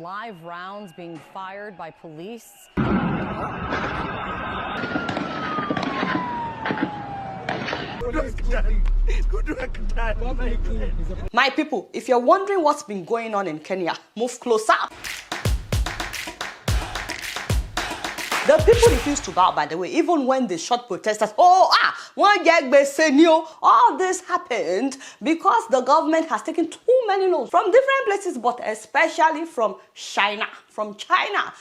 live rounds being fired by police. My people, if you're wondering what's been going on in Kenya, move closer. The people refuse to bow, by the way, even when they shot protesters. All this happened because the government has taken too many loans from different places, but especially from China.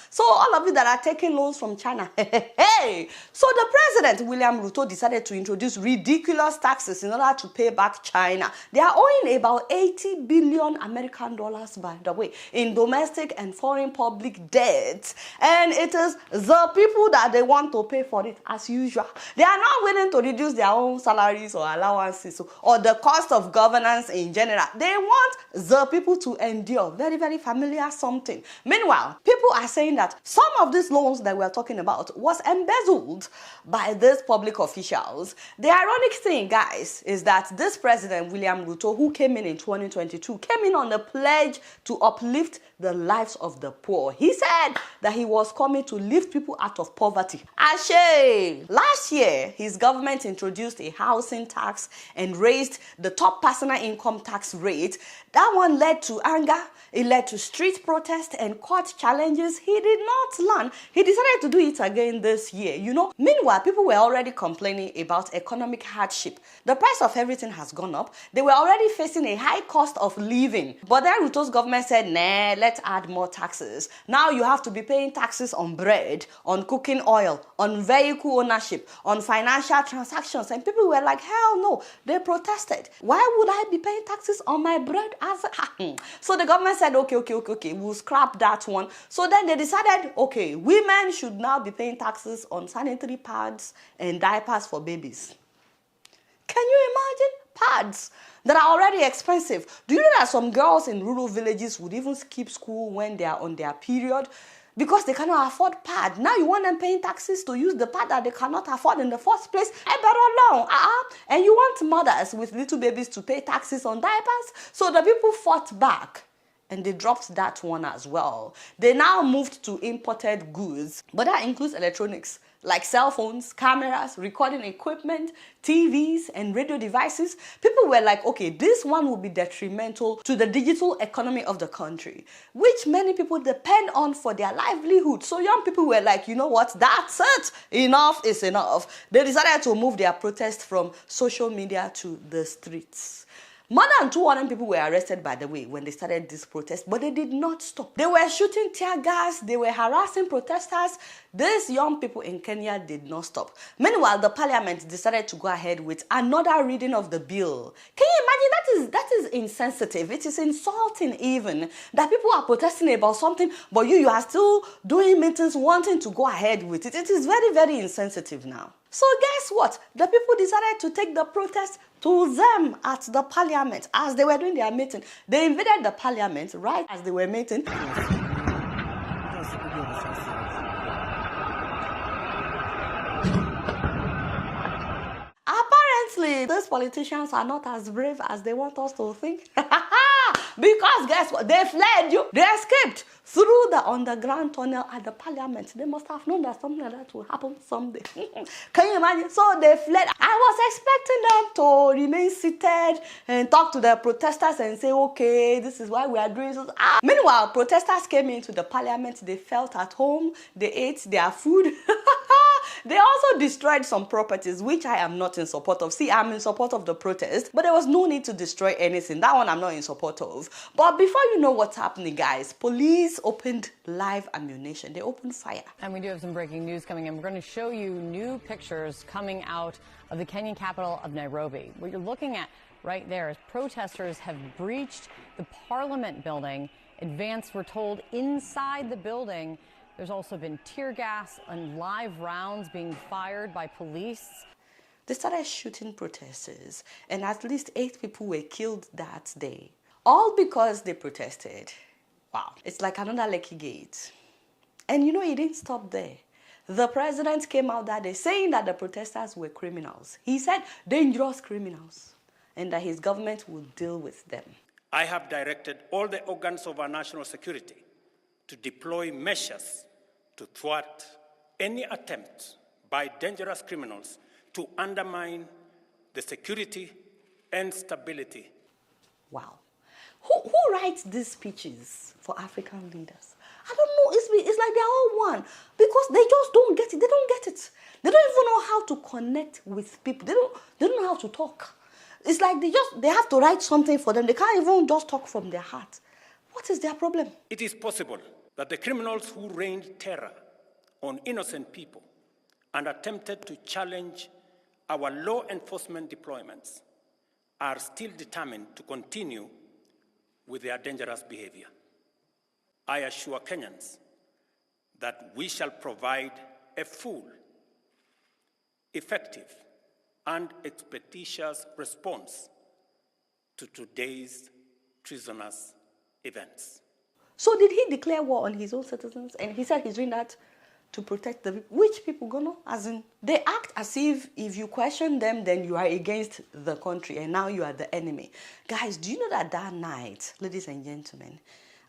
So all of you that are taking loans from China, hey. So the president, William Ruto, decided to introduce ridiculous taxes in order to pay back China. They are owing about 80 billion American dollars, by the way, in domestic and foreign public debt. And it is the people that they want to pay for it as usual. They are not willing to reduce their own salaries or allowances or the cost of governance in general. They want the people to endure. Very, very familiar something. Meanwhile, people are saying that some of these loans that we're talking about was embezzled by these public officials. The ironic thing, guys, is that this president, William Ruto, who came in 2022, came in on a pledge to uplift the lives of the poor. He said that he was coming to lift people out of poverty. Ashe! Last year, his government introduced a housing tax and raised the top personal income tax rate. That one led to anger. It led to street protests and court challenges. He did not learn. He decided to do it again this year, Meanwhile, people were already complaining about economic hardship. The price of everything has gone up. They were already facing a high cost of living. But then Ruto's government said, nah, let's add more taxes. Now you have to be paying taxes on bread, on cooking oil, on vehicle ownership, on financial transactions. And people were like, hell no. They protested. Why would I be paying taxes on my bread? So the government said, okay, we'll scrap that one. So then they decided, okay, women should now be paying taxes on sanitary pads and diapers for babies. Can you imagine? Pads that are already expensive. Do you know that some girls in rural villages would even skip school when they are on their period because they cannot afford pad? Now you want them paying taxes to use the pad that they cannot afford in the first place? And you want mothers with little babies to pay taxes on diapers? So the people fought back. And they dropped that one as well. They now moved to imported goods, but that includes electronics like cell phones, cameras, recording equipment, TVs, and radio devices. People were like, okay, this one will be detrimental to the digital economy of the country, which many people depend on for their livelihood. So young people were like, you know what, that's it. Enough is enough. They decided to move their protest from social media to the streets. More than 200 people were arrested, by the way, when they started this protest, but they did not stop. They were shooting tear gas, they were harassing protesters. These young people in Kenya did not stop. Meanwhile, the parliament decided to go ahead with another reading of the bill. Can you imagine? That is insensitive. It is insulting even that people are protesting about something, but you are still doing meetings wanting to go ahead with it. It is very, very insensitive now. So guess what? The people decided to take the protest to them at the parliament as they were doing their meeting. They invaded the parliament right as they were meeting. Apparently, these politicians are not as brave as they want us to think. Because guess what? They fled you. They escaped through the underground tunnel at the parliament. They must have known that something like that will happen someday. Can you imagine? So they fled. I was expecting them to remain seated and talk to the protesters and say, okay, this is why we are doing this. Meanwhile, protesters came into the parliament. They felt at home. They ate their food. They also destroyed some properties, which I am not in support of. See, I'm in support of the protest, but there was no need to destroy anything. That one I'm not in support of. But before you know what's happening, guys, police opened live ammunition. They opened fire. And we do have some breaking news coming in. We're going to show you new pictures coming out of the Kenyan capital of Nairobi. What you're looking at right there is protesters have breached the parliament building. Advance, we're told, inside the building. There's also been tear gas and live rounds being fired by police. They started shooting protesters, and at least 8 people were killed that day. All because they protested. Wow. It's like another Lekki Gate. And you know, it didn't stop there. The president came out that day saying that the protesters were criminals. He said dangerous criminals, and that his government would deal with them. I have directed all the organs of our national security to deploy measures to thwart any attempt by dangerous criminals to undermine the security and stability. Wow. Who writes these speeches for African leaders? I don't know. It's like they're all one because they just don't get it. They don't get it. They don't even know how to connect with people. They don't know how to talk. It's like they have to write something for them. They can't even just talk from their heart. What is their problem? It is possible that the criminals who rained terror on innocent people and attempted to challenge our law enforcement deployments are still determined to continue with their dangerous behavior. I assure Kenyans that we shall provide a full, effective, and expeditious response to today's treasonous events. So did he declare war on his own citizens? And he said he's doing that to protect the people. Which people gonna? As in, they act as if you question them, then you are against the country and now you are the enemy. Guys, do you know that night, ladies and gentlemen,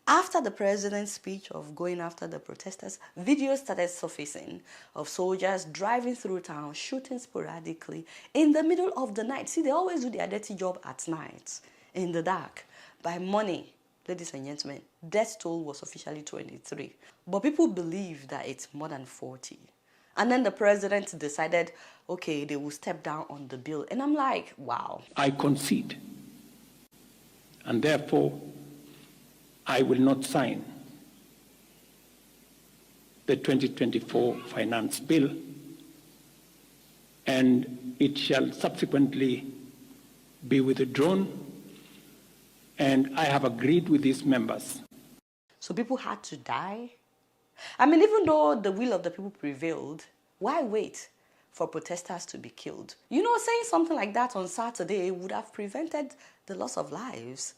after the president's speech of going after the protesters, videos started surfacing of soldiers driving through town, shooting sporadically in the middle of the night. See, they always do their dirty job at night, in the dark, by money. Ladies and gentlemen, death toll was officially 23. But people believe that it's more than 40. And then the president decided, okay, they will step down on the bill. And I'm like, wow. I concede. And therefore, I will not sign the 2024 finance bill, and it shall subsequently be withdrawn. And I have agreed with these members. So people had to die? I mean, even though the will of the people prevailed, why wait for protesters to be killed? You know, saying something like that on Saturday would have prevented the loss of lives.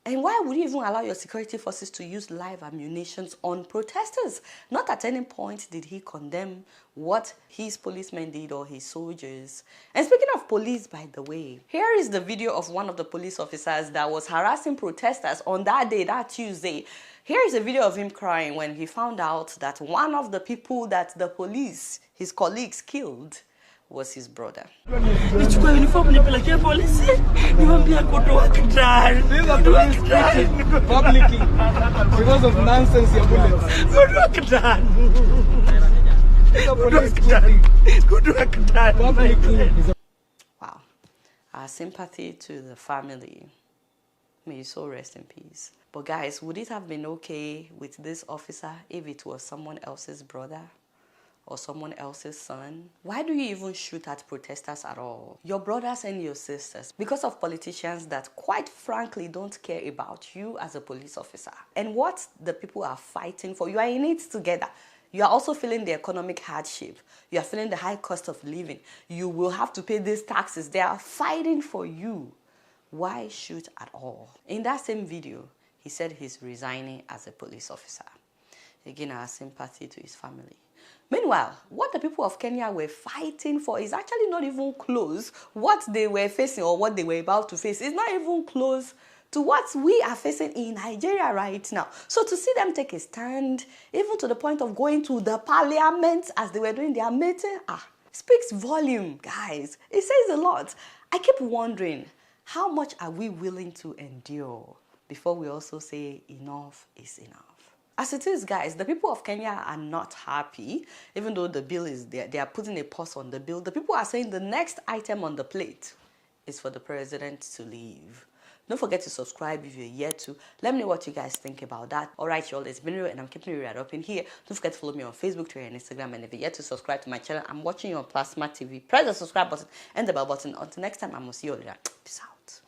And why would you even allow your security forces to use live ammunition on protesters? Not at any point did he condemn what his policemen did or his soldiers. And speaking of police, by the way, here is the video of one of the police officers that was harassing protesters on that day, that Tuesday. Here is a video of him crying when he found out that one of the people that the police, his colleagues, killed was his brother. Nichukua uniform nipelekea polisi, niwaambia kutoa publicly because of nonsense ya bullets. Wow. Our sympathy to the family. May you so rest in peace. But guys, would it have been okay with this officer if it was someone else's brother? Or someone else's son? Why do you even shoot at protesters at all? Your brothers and your sisters, because of politicians that quite frankly don't care about you as a police officer and what the people are fighting for. You are in it together. You are also feeling the economic hardship. You are feeling the high cost of living. You will have to pay these taxes. They are fighting for you. Why shoot at all? In that same video, he said he's resigning as a police officer. Again, our sympathy to his family. Meanwhile, what the people of Kenya were fighting for is actually not even close. What they were facing or what they were about to face is not even close to what we are facing in Nigeria right now. So to see them take a stand, even to the point of going to the parliament as they were doing their meeting, speaks volume, guys. It says a lot. I keep wondering, how much are we willing to endure before we also say enough is enough? As it is, guys, the people of Kenya are not happy, even though the bill is there. They are putting a pause on the bill. The people are saying the next item on the plate is for the president to leave. Don't forget to subscribe if you're yet to. Let me know what you guys think about that. All right, y'all, it's been real, and I'm keeping it right up in here. Don't forget to follow me on Facebook, Twitter, and Instagram. And if you're yet to subscribe to my channel, I'm watching you on Plasma TV. Press the subscribe button and the bell button. Until next time, I'm going to see you all later. Peace out.